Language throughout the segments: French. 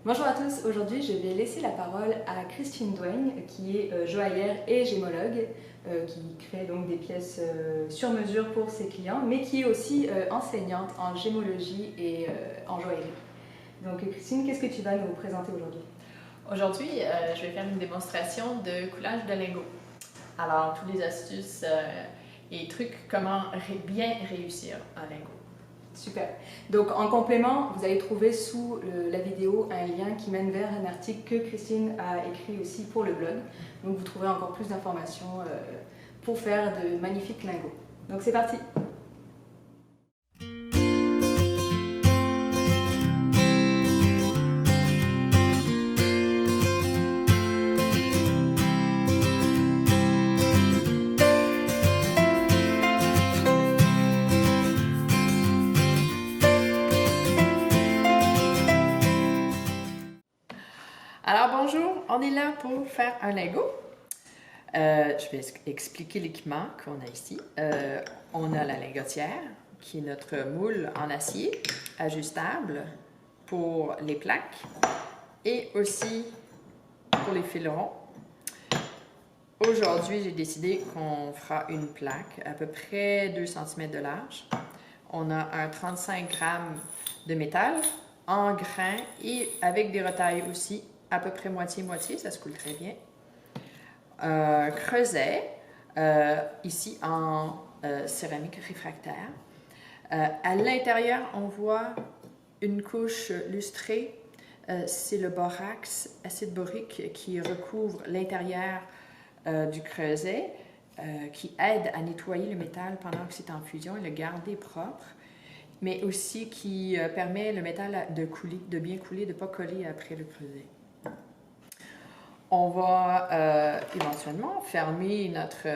Bonjour à tous, aujourd'hui je vais laisser la parole à Christine Douaigne qui est joaillère et gémologue qui crée donc des pièces sur mesure pour ses clients mais qui est aussi enseignante en gémologie et en joaillerie. Donc Christine, qu'est-ce que tu vas nous présenter aujourd'hui? Aujourd'hui, je vais faire une démonstration de coulage de lingots. Alors, tous les astuces et trucs comment bien réussir un lingot. Super. Donc en complément, vous allez trouver sous la vidéo un lien qui mène vers un article que Christine a écrit aussi pour le blog. Donc vous trouverez encore plus d'informations pour faire de magnifiques lingots. Donc c'est parti! Alors bonjour, on est là pour faire un lingot. Je vais expliquer l'équipement qu'on a ici. On a la lingotière, qui est notre moule en acier ajustable pour les plaques et aussi pour les filerons. Aujourd'hui, j'ai décidé qu'on fera une plaque à peu près 2 cm de large. On a un 35 g de métal en grain et avec des retailles aussi, à peu près moitié-moitié, ça se coule très bien. Creuset, ici en céramique réfractaire. À l'intérieur, on voit une couche lustrée. C'est le borax, acide borique, qui recouvre l'intérieur du creuset, qui aide à nettoyer le métal pendant que c'est en fusion et le garder propre, mais aussi qui permet le métal de couler, de bien couler, de ne pas coller après le creuset. On va éventuellement fermer notre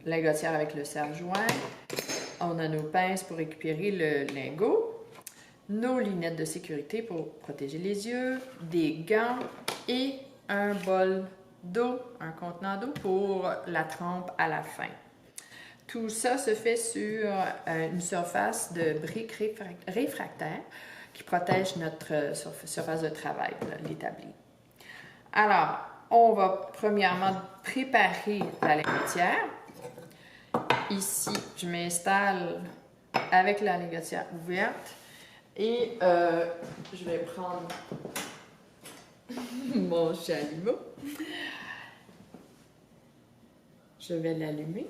lingotière avec le serre-joint. On a nos pinces pour récupérer le lingot, nos lunettes de sécurité pour protéger les yeux, des gants et un bol d'eau, un contenant d'eau pour la trempe à la fin. Tout ça se fait sur une surface de briques réfractaires qui protège notre surface de travail, l'établi. Alors, on va premièrement préparer la lingotière. Ici, je m'installe avec la lingotière ouverte et je vais prendre mon chalumeau. Je vais l'allumer.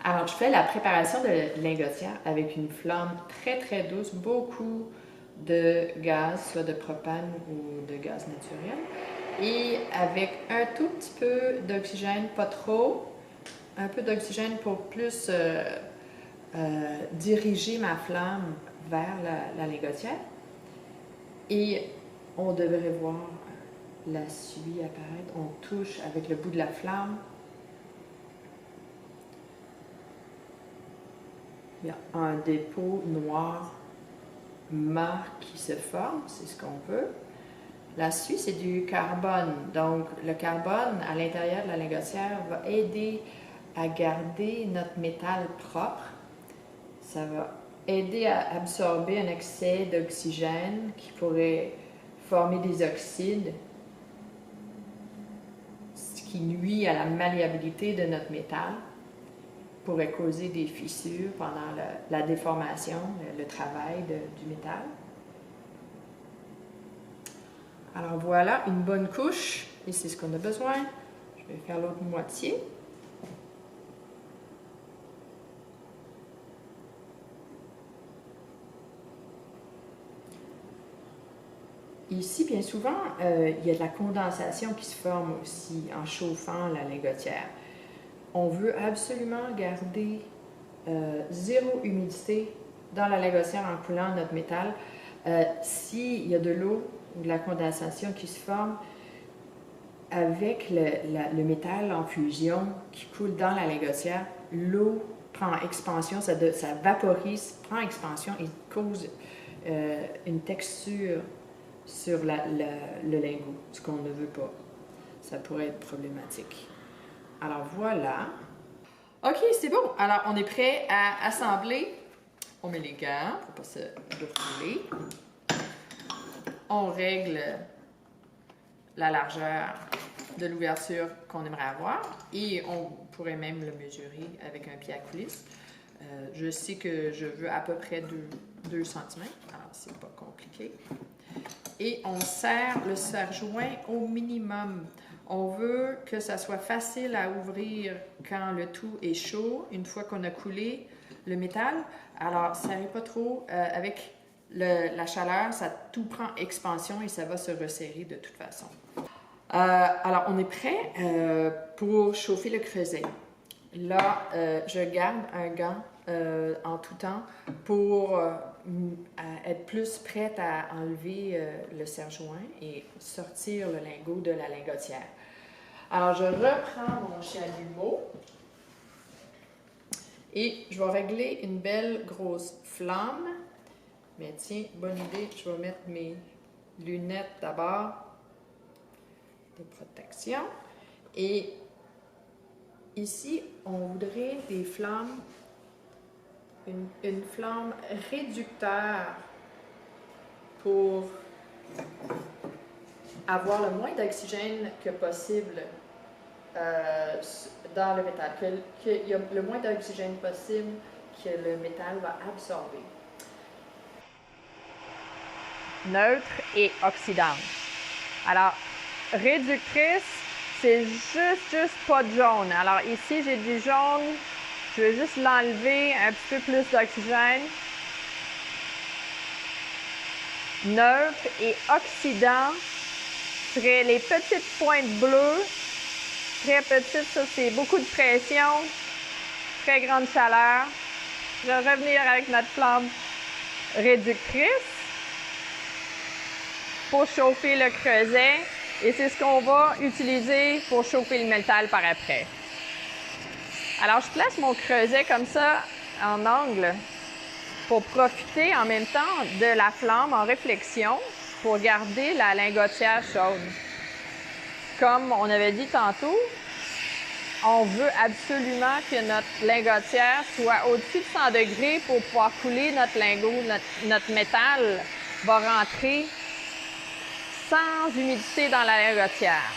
Alors, je fais la préparation de lingotière avec une flamme très douce, beaucoup de gaz, soit de propane ou de gaz naturel, et avec un tout petit peu d'oxygène, pas trop, un peu d'oxygène pour plus diriger ma flamme vers la lingotière. Et on devrait voir la suie apparaître. On touche avec le bout de la flamme. Il y a un dépôt noir mat qui se forme, c'est ce qu'on veut. La suie, c'est du carbone. Donc, le carbone à l'intérieur de la lingotière va aider à garder notre métal propre. Ça va aider à absorber un excès d'oxygène qui pourrait former des oxydes, ce qui nuit à la malléabilité de notre métal, pourrait causer des fissures pendant la déformation, le travail du métal. Alors voilà, une bonne couche, et c'est ce qu'on a besoin. Je vais faire l'autre moitié. Ici, bien souvent, il y a de la condensation qui se forme aussi en chauffant la lingotière. On veut absolument garder zéro humidité dans la lingotière en coulant notre métal. S'il y a de l'eau ou de la condensation qui se forme, avec le métal en fusion qui coule dans la lingotière, l'eau prend expansion, ça vaporise, prend expansion et cause une texture sur le lingot, ce qu'on ne veut pas. Ça pourrait être problématique. Alors voilà. OK, c'est bon. Alors, on est prêt à assembler On met les gants pour ne pas se brûler. On règle la largeur de l'ouverture qu'on aimerait avoir et on pourrait même le mesurer avec un pied à coulisse. Je sais que je veux à peu près 2 cm, alors c'est pas compliqué. Et on serre le serre-joint au minimum. On veut que ça soit facile à ouvrir quand le tout est chaud, une fois qu'on a coulé le métal. Alors, serrez pas trop. Avec la chaleur, ça tout prend expansion et ça va se resserrer de toute façon. Alors, on est prêt pour chauffer le creuset. Là, je garde un gant en tout temps pour être plus prête à enlever le serre-joint et sortir le lingot de la lingotière. Alors, je reprends mon chalumeau et je vais régler une belle grosse flamme. Mais tiens, bonne idée, je vais mettre mes lunettes d'abord de protection. Et ici, on voudrait des flammes, une flamme réducteur pour avoir le moins d'oxygène que possible dans le métal, qu'il y a le moins d'oxygène possible que le métal va absorber. Neutre et oxydante. Alors, réductrice, c'est juste pas de jaune. Alors ici, j'ai du jaune. Je vais juste l'enlever, un petit peu plus d'oxygène. Neutre et oxydant seraient les petites pointes bleues. Très petites, ça c'est beaucoup de pression, très grande chaleur. Je vais revenir avec notre flamme réductrice pour chauffer le creuset. Et c'est ce qu'on va utiliser pour chauffer le métal par après. Alors, je place mon creuset comme ça, en angle, pour profiter en même temps de la flamme en réflexion pour garder la lingotière chaude. Comme on avait dit tantôt, on veut absolument que notre lingotière soit au-dessus de 100 degrés pour pouvoir couler notre lingot. Notre métal va rentrer sans humidité dans la lingotière.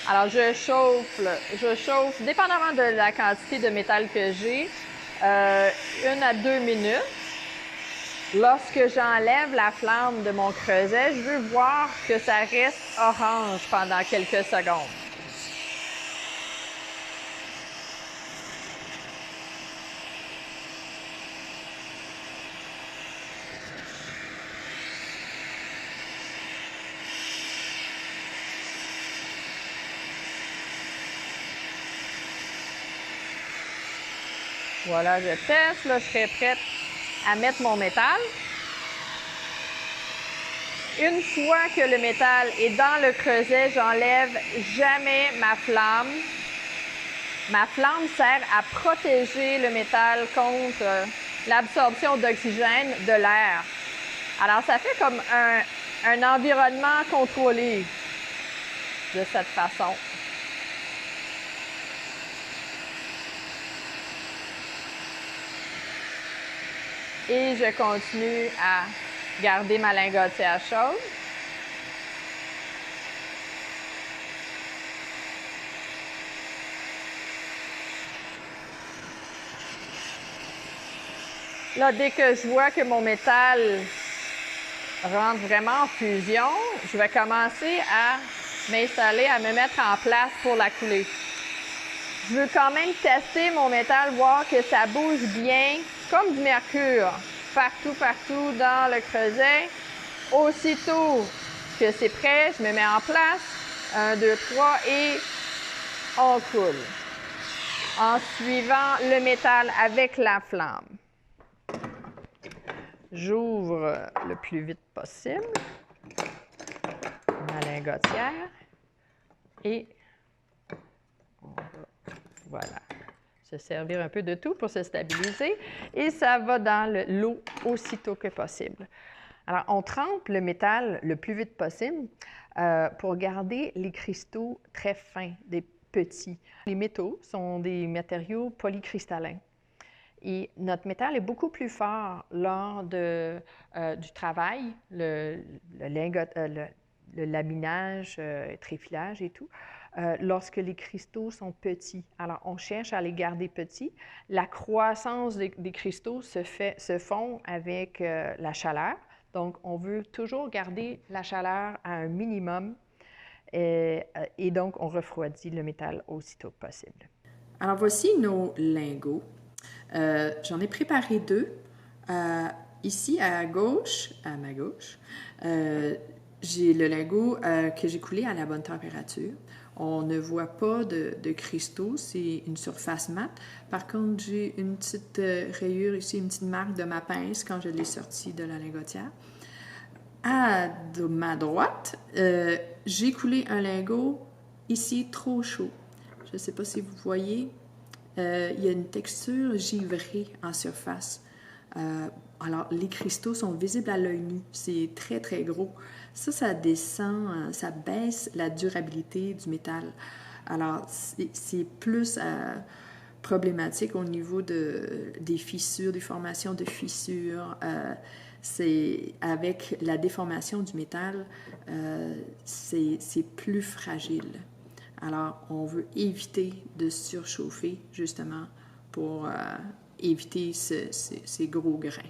Alors, je chauffe, dépendamment de la quantité de métal que j'ai, 1 à 2 minutes. Lorsque j'enlève la flamme de mon creuset, je veux voir que ça reste orange pendant quelques secondes. Voilà, je teste. Là, je serai prête à mettre mon métal. Une fois que le métal est dans le creuset, j'enlève jamais ma flamme. Ma flamme sert à protéger le métal contre l'absorption d'oxygène de l'air. Alors, ça fait comme un environnement contrôlé de cette façon. Et je continue à garder ma lingotière chaude. Là, dès que je vois que mon métal rentre vraiment en fusion, je vais commencer à m'installer, à me mettre en place pour la couler. Je veux quand même tester mon métal, voir que ça bouge bien, comme du mercure, partout dans le creuset. Aussitôt que c'est prêt, je me mets en place. 1, 2, 3 et on coule. En suivant le métal avec la flamme. J'ouvre le plus vite possible ma lingotière et on va, voilà, se servir un peu de tout pour se stabiliser et ça va dans l'eau aussitôt que possible. Alors, on trempe le métal le plus vite possible. pour garder les cristaux très fins, des petits. Les métaux sont des matériaux polycristallins. Et notre métal est beaucoup plus fort lors du travail, le laminage, tréfilage et tout, lorsque les cristaux sont petits. Alors, on cherche à les garder petits. La croissance des cristaux se font avec la chaleur. Donc, on veut toujours garder la chaleur à un minimum et donc, on refroidit le métal aussitôt que possible. Alors, voici nos lingots. J'en ai préparé deux. Ici, à ma gauche, j'ai le lingot que j'ai coulé à la bonne température. On ne voit pas de cristaux, c'est une surface mate. Par contre, j'ai une petite rayure ici, une petite marque de ma pince quand je l'ai sorti de la lingotière. À ma droite, j'ai coulé un lingot ici trop chaud. Je ne sais pas si vous voyez, il y a une texture givrée en surface. Alors, les cristaux sont visibles à l'œil nu. C'est très, très gros. Ça descend, ça baisse la durabilité du métal. Alors, c'est plus problématique au niveau des fissures, des formations de fissures. C'est avec la déformation du métal, c'est plus fragile. Alors, on veut éviter de surchauffer, justement, pour éviter ces gros grains.